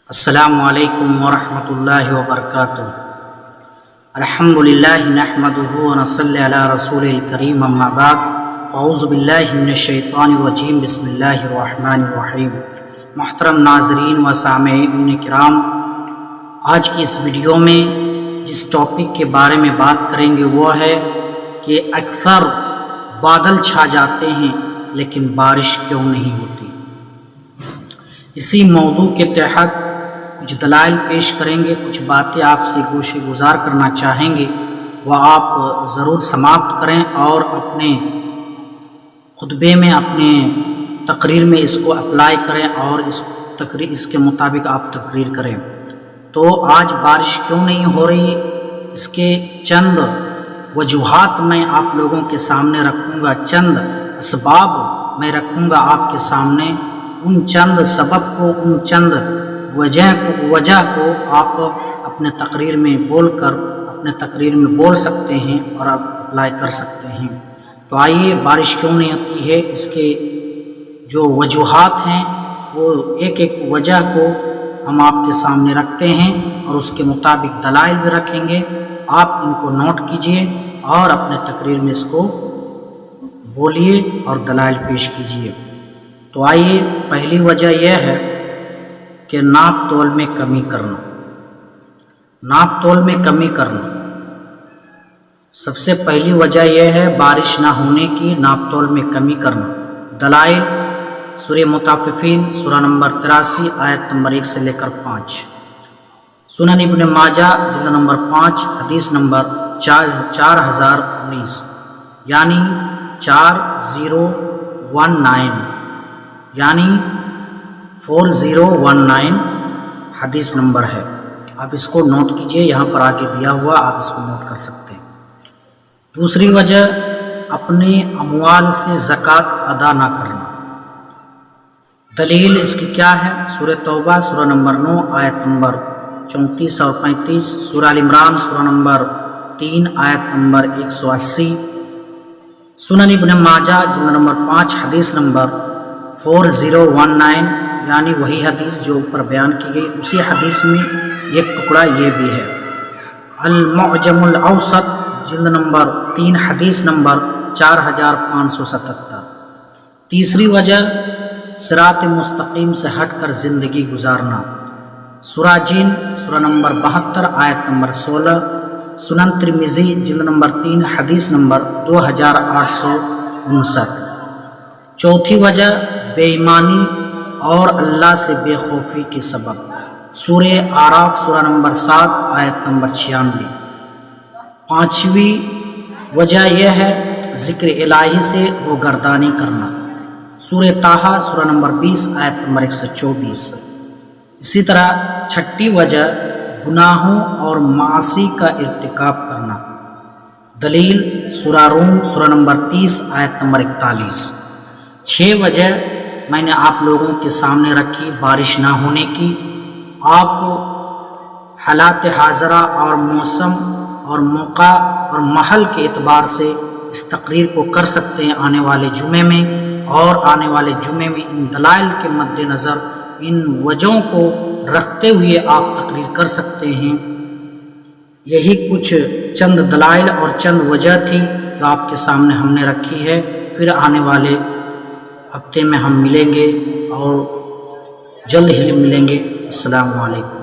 السلام علیکم ورحمۃ اللہ وبرکاتہ۔ الحمدللہ نحمدہ ونصلی علی رسول الکریم، اما بعد، اعوذ باللہ من الشیطان الرجیم، بسم اللہ الرحمن الرحیم۔ محترم ناظرین و سامعین کرام، آج کی اس ویڈیو میں جس ٹاپک کے بارے میں بات کریں گے وہ ہے کہ اکثر بادل چھا جاتے ہیں لیکن بارش کیوں نہیں ہوتی۔ اسی موضوع کے تحت کچھ دلائل پیش کریں گے، کچھ باتیں آپ سے گوشے گزار کرنا چاہیں گے، وہ آپ ضرور سماعت کریں اور اپنے خطبے میں، اپنے تقریر میں اس کو اپلائی کریں اور اس کے مطابق آپ تقریر کریں۔ تو آج بارش کیوں نہیں ہو رہی، اس کے چند وجوہات میں آپ لوگوں کے سامنے رکھوں گا، چند اسباب میں رکھوں گا آپ کے سامنے۔ ان چند سبب کو، ان چند وجہ کو آپ اپنے تقریر میں بول سکتے ہیں اور آپ اپلائی کر سکتے ہیں۔ تو آئیے، بارش کیوں نہیں ہوتی ہے، اس کے جو وجوہات ہیں وہ ایک ایک وجہ کو ہم آپ کے سامنے رکھتے ہیں اور اس کے مطابق دلائل بھی رکھیں گے۔ آپ ان کو نوٹ کیجئے اور اپنے تقریر میں اس کو بولیے اور دلائل پیش کیجئے۔ تو آئیے، پہلی وجہ یہ ہے کہ ناپ تول میں کمی کرنا۔ ناپ تول میں کمی کرنا سب سے پہلی وجہ یہ ہے، بارش نہ ہونے کی، ناپ تول میں کمی کرنا۔ دلائل: سورہ مطففین سورہ نمبر 83 آیت نمبر 1 سے لے کر 5، سنن ابن ماجہ جلد نمبر 5 حدیث نمبر 4019، یعنی 4019 حدیث نمبر ہے۔ آپ اس کو نوٹ کیجئے، یہاں پر آگے دیا ہوا، آپ اس کو نوٹ کر سکتے ہیں۔ دوسری وجہ، اپنے اموال سے زکوٰۃ ادا نہ کرنا۔ دلیل اس کی کیا ہے؟ سورہ توبہ سورہ نمبر 9 آیت نمبر 34 اور 35، سورہ ال عمران سورہ نمبر 3 آیت نمبر 180، سنن ابن ماجہ جلد نمبر 5 حدیث نمبر 4019، یعنی وہی حدیث جو اوپر بیان کی گئی، اسی حدیث میں ایک ٹکڑا یہ بھی ہے۔ المعجم الاوسط جلد نمبر 3 حدیث نمبر 4577۔ تیسری وجہ، صراط مستقیم سے ہٹ کر زندگی گزارنا۔ سورہ جن سورہ نمبر 72 آیت نمبر 16، سنن ترمذی جلد نمبر 3 حدیث نمبر 2859۔ چوتھی وجہ، بے ایمانی اور اللہ سے بے خوفی کے سبب۔ سورہ اعراف سورہ نمبر 7 آیت نمبر 96۔ پانچویں وجہ یہ ہے، ذکر الہی سے روگردانی کرنا۔ سورہ طٰہٰ سورہ نمبر 20 آیت نمبر 124۔ اسی طرح چھٹی وجہ، گناہوں اور معاصی کا ارتکاب کرنا۔ دلیل: سورہ روم سورہ نمبر 30 آیت نمبر 41۔ 6 وجہ میں نے آپ لوگوں کے سامنے رکھی بارش نہ ہونے کی۔ آپ حالات حاضرہ اور موسم اور موقع اور محل کے اعتبار سے اس تقریر کو کر سکتے ہیں آنے والے جمعے میں، اور آنے والے جمعے میں ان دلائل کے مد نظر، ان وجہوں کو رکھتے ہوئے آپ تقریر کر سکتے ہیں۔ یہی کچھ چند دلائل اور چند وجہ تھی جو آپ کے سامنے ہم نے رکھی ہے۔ پھر آنے والے ہفتے میں ہم ملیں گے اور جلد ہی ملیں گے۔ السلام علیکم۔